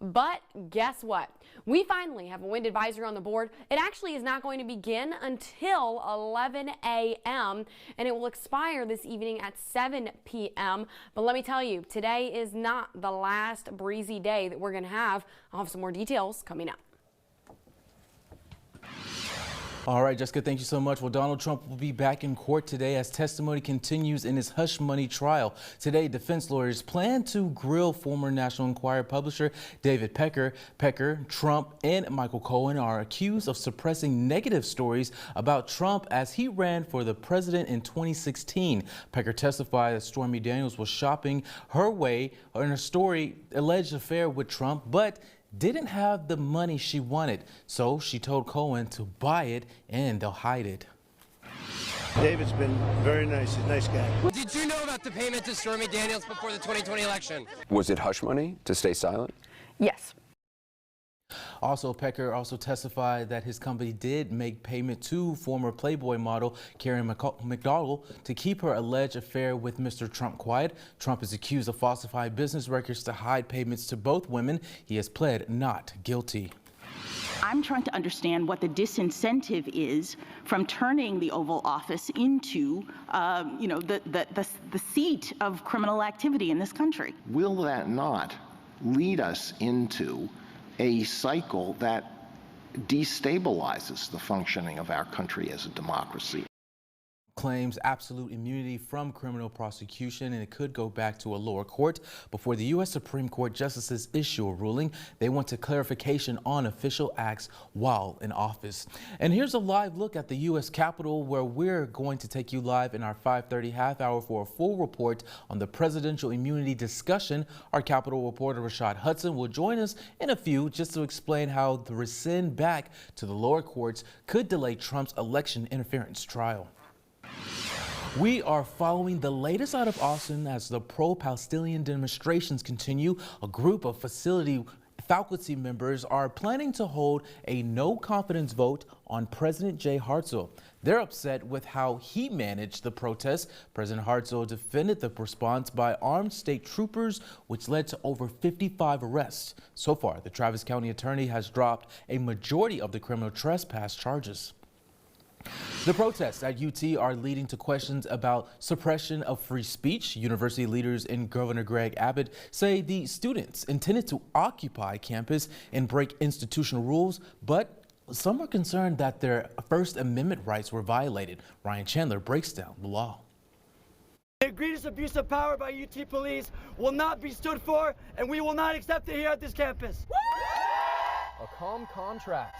But guess what? We finally have a wind advisory on the board. It actually is not going to begin until 11 a.m. and it will expire this evening at 7 p.m. But let me tell you, today is not the last breezy day that we're going to have. I'll have some more details coming up. All right, Jessica, thank you so much. Well, Donald Trump will be back in court today as testimony continues in his hush money trial. Today, defense lawyers plan to grill former National Enquirer publisher David Pecker. Pecker, Trump, and Michael Cohen are accused of suppressing negative stories about Trump as he ran for the president in 2016. Pecker testified that Stormy Daniels was shopping her way in a story alleged affair with Trump, but didn't have the money she wanted, so she told Cohen to buy it and they'll hide it. David's been very nice, a nice guy. Did you know about the payment to Stormy Daniels before the 2020 election? Was it hush money to stay silent? Yes. Also, Pecker also testified that his company did make payment to former Playboy model Karen McDougal to keep her alleged affair with Mr. Trump quiet. Trump is accused of falsifying business records to hide payments to both women. He has pled not guilty. I'm trying to understand what the disincentive is from turning the Oval Office into, the seat of criminal activity in this country. Will that not lead us into a cycle that destabilizes the functioning of our country as a democracy? Claims absolute immunity from criminal prosecution, and it could go back to a lower court before the U.S. Supreme Court justices issue a ruling. They want a clarification on official acts while in office. And here's a live look at the U.S. Capitol, where we're going to take you live in our 5:30 half hour for a full report on the presidential immunity discussion. Our Capitol reporter Rashad Hudson will join us in a few just to explain how the rescind back to the lower courts could delay Trump's election interference trial. We are following the latest out of Austin as the pro-Palestinian demonstrations continue. A group of faculty members are planning to hold a no-confidence vote on President Jay Hartzell. They're upset with how he managed the protests. President Hartzell defended the response by armed state troopers, which led to over 55 arrests. So far, the Travis County attorney has dropped a majority of the criminal trespass charges. The protests at UT are leading to questions about suppression of free speech. University leaders and Governor Greg Abbott say the students intended to occupy campus and break institutional rules, but some are concerned that their First Amendment rights were violated. Ryan Chandler breaks down the law. The egregious abuse of power by UT police will not be stood for, and we will not accept it here at this campus. A calm contrast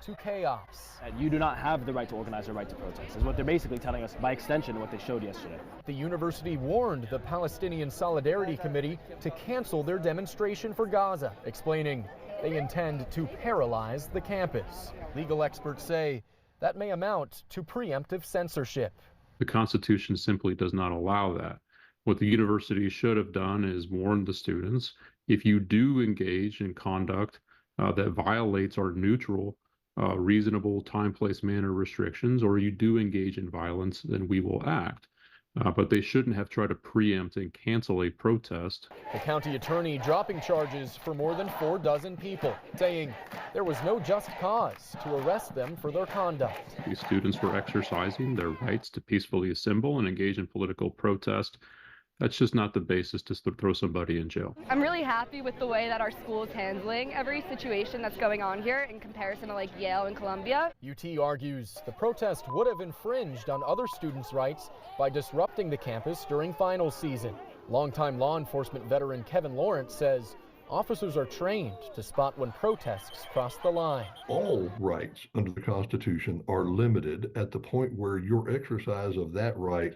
to chaos. And you do not have the right to organize or right to protest, is what they're basically telling us by extension of what they showed yesterday. The university warned the Palestinian Solidarity Committee to cancel their demonstration for Gaza, explaining they intend to paralyze the campus. Legal experts say that may amount to preemptive censorship. The Constitution simply does not allow that. What the university should have done is warn the students, if you do engage in conduct that violates our neutral, reasonable time, place, manner restrictions, or you do engage in violence, then we will act. But they shouldn't have tried to preempt and cancel a protest. The county attorney dropping charges for more than 4 dozen people, saying there was no just cause to arrest them for their conduct. These students were exercising their rights to peacefully assemble and engage in political protest. That's just not the basis to throw somebody in jail. I'm really happy with the way that our school is handling every situation that's going on here in comparison to like Yale and Columbia. UT argues the protest would have infringed on other students' rights by disrupting the campus during finals season. Longtime law enforcement veteran Kevin Lawrence says officers are trained to spot when protests cross the line. All rights under the Constitution are limited at the point where your exercise of that right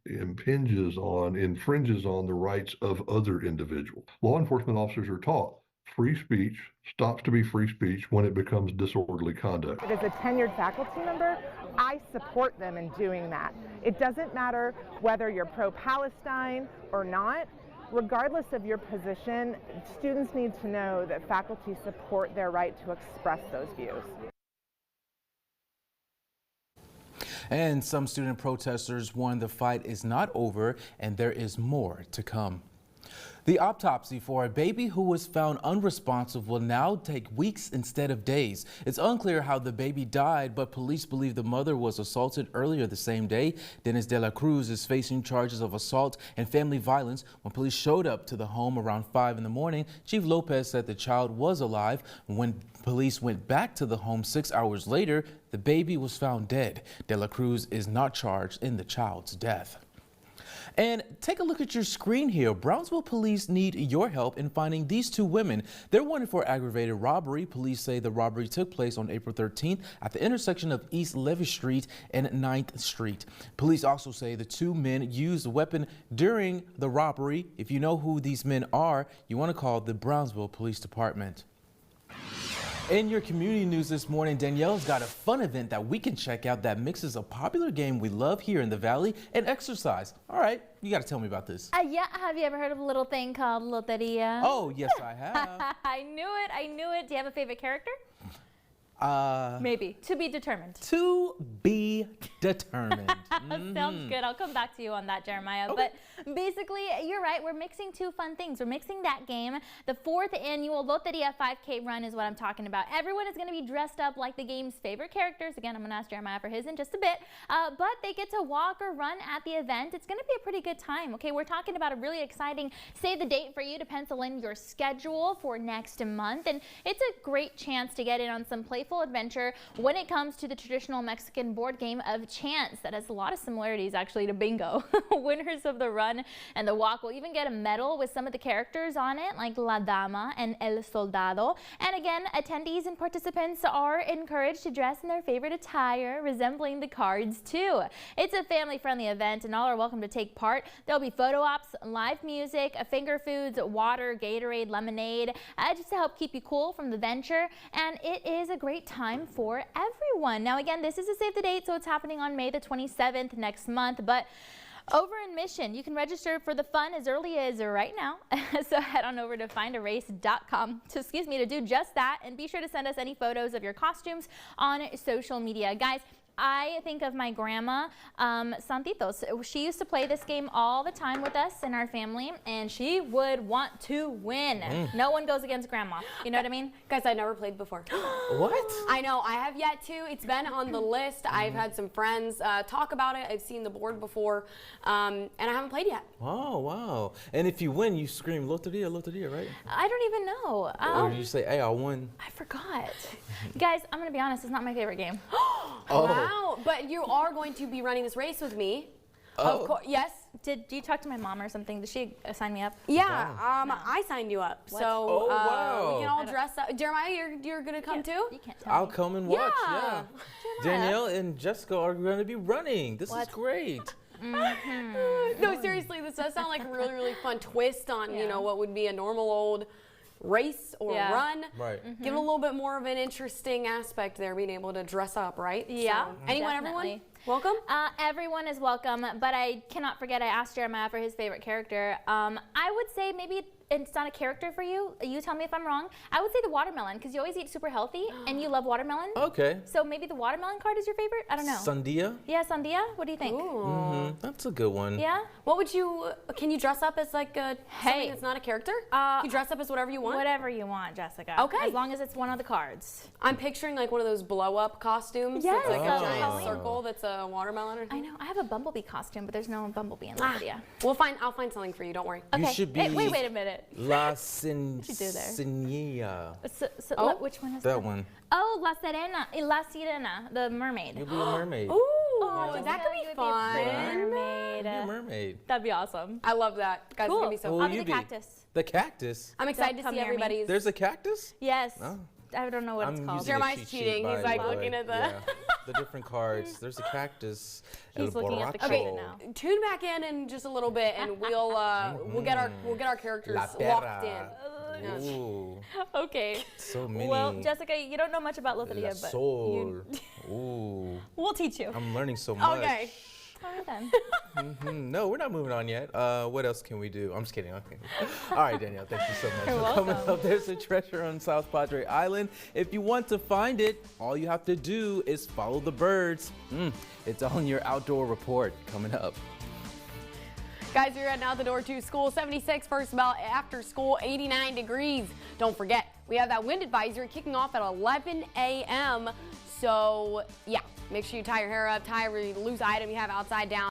infringes on the rights of other individuals. Law enforcement officers are taught free speech stops to be free speech when it becomes disorderly conduct. As a tenured faculty member, I support them in doing that. It doesn't matter whether you're pro-Palestine or not. Regardless of your position, students need to know that faculty support their right to express those views. And some student protesters warn the fight is not over and there is more to come. The autopsy for a baby who was found unresponsive will now take weeks instead of days. It's unclear how the baby died, but police believe the mother was assaulted earlier the same day. Dennis de la Cruz is facing charges of assault and family violence. When police showed up to the home around 5 in the morning, Chief Lopez said the child was alive. When police went back to the home 6 hours later, the baby was found dead. De la Cruz is not charged in the child's death. And take a look at your screen here. Brownsville police need your help in finding these two women. They're wanted for aggravated robbery. Police say the robbery took place on April 13th at the intersection of East Levy Street and 9th Street. Police also say the two men used a weapon during the robbery. If you know who these men are, you want to call the Brownsville Police Department. In your community news this morning, Danielle's got a fun event that we can check out that mixes a popular game we love here in the Valley and exercise. All right, you got to tell me about this. Yeah, have you ever heard of a little thing called Loteria? Oh, yes, I have. I knew it. Do you have a favorite character? Maybe. To be determined. To be determined. Sounds good. I'll come back to you on that, Jeremiah. Okay. But basically, you're right. We're mixing two fun things. We're mixing that game. The 4th annual Loteria 5K run is what I'm talking about. Everyone is going to be dressed up like the game's favorite characters. Again, I'm going to ask Jeremiah for his in just a bit. But they get to walk or run at the event. It's going to be a pretty good time. Okay, we're talking about a really exciting save the date for you to pencil in your schedule for next month. And it's a great chance to get in on some playful adventure when it comes to the traditional Mexican board game of chance that has a lot of similarities actually to bingo. Winners of the run and the walk will even get a medal with some of the characters on it, like La Dama and El Soldado. And again, attendees and participants are encouraged to dress in their favorite attire, resembling the cards too. It's a family-friendly event and all are welcome to take part. There'll be photo ops, live music, finger foods, water, Gatorade, lemonade, just to help keep you cool from the venture. And it is a great time for everyone. Now again, this is a save the date, so it's happening on May the 27th next month, but over in Mission, you can register for the fun as early as right now. So head on over to findarace.com to do just that, and be sure to send us any photos of your costumes on social media. Guys, I think of my grandma, Santitos. She used to play this game all the time with us in our family, and she would want to win. No one goes against grandma. You know what I mean? Guys, I never played before. What? I know, I have yet to. It's been on the list. I've had some friends talk about it. I've seen the board before, and I haven't played yet. Oh, wow. And if you win, you scream Loteria, Loteria, right? I don't even know. Or do you say, hey, I won? I forgot. Guys, I'm going to be honest, it's not my favorite game. Wow, but you are going to be running this race with me. Oh. Of course, yes. Did you talk to my mom or something? Did she sign me up? Yeah, no. I signed you up. What? So wow. we can all dress up. Jeremiah, you're going to come too? You can't tell I'll me. come and watch, yeah. Jeremiah. Danielle and Jessica are going to be running. This is great. No, seriously, this does sound like a really, really fun twist on, you know, what would be a normal old race or run. Right. Give it a little bit more of an interesting aspect there, being able to dress up, right? Yeah. So, anyone, definitely. everyone? Welcome? Everyone is welcome, but I cannot forget I asked Jeremiah for his favorite character. I would say maybe it's not a character for you. You tell me if I'm wrong. I would say the watermelon, because you always eat super healthy and you love watermelon. Okay. So maybe the watermelon card is your favorite? I don't know. Sandia? Yeah, Sandia? What do you think? That's a good one. Yeah? What would you, can you dress up as like something that's not a character? Can you dress up as whatever you want? Whatever you want, Jessica. Okay. As long as it's one of the cards. I'm picturing like one of those blow up costumes. Yes. It's like a giant circle that's a watermelon or something. I know. I have a bumblebee costume, but there's no bumblebee in Loteria. I'll find something for you, don't worry. Okay. You should be wait a minute. La What'd you do there? Sinilla. Which one is that one? Oh, La Sirena, the mermaid. You'll be a mermaid. Ooh, Oh, that could be fun. Mermaid. You're a mermaid. That'd be awesome. I love that. Guys, Cool. it's gonna be so Who fun. I'll be the cactus. The cactus? I'm excited to Come see near me. everybody's. There's a cactus? Yes. Oh. I don't know what it's I'm called. using a Jeremiah's cheat sheet, cheating. by He's the like way. looking at the Yeah, the different cards. There's a cactus. He's El looking at the borracho. card now. Tune back in just a little bit, and we'll get our characters La locked in. perra. Ooh, Okay. so many. Well, Jessica, you don't know much about Loteria, La but sol. Ooh, we'll teach you. I'm learning so much. Okay. All right then. No, we're not moving on yet. What else can we do? I'm just kidding. Okay. All right, Danielle, thank you so much You're for coming welcome. up. There's a treasure on South Padre Island. If you want to find it, all you have to do is follow the birds. It's on your outdoor report coming up. Guys, we're heading out the door to school. 76 first bell after school, 89 degrees. Don't forget, we have that wind advisory kicking off at 11 a.m. So, yeah, make sure you tie your hair up, tie every loose item you have outside down.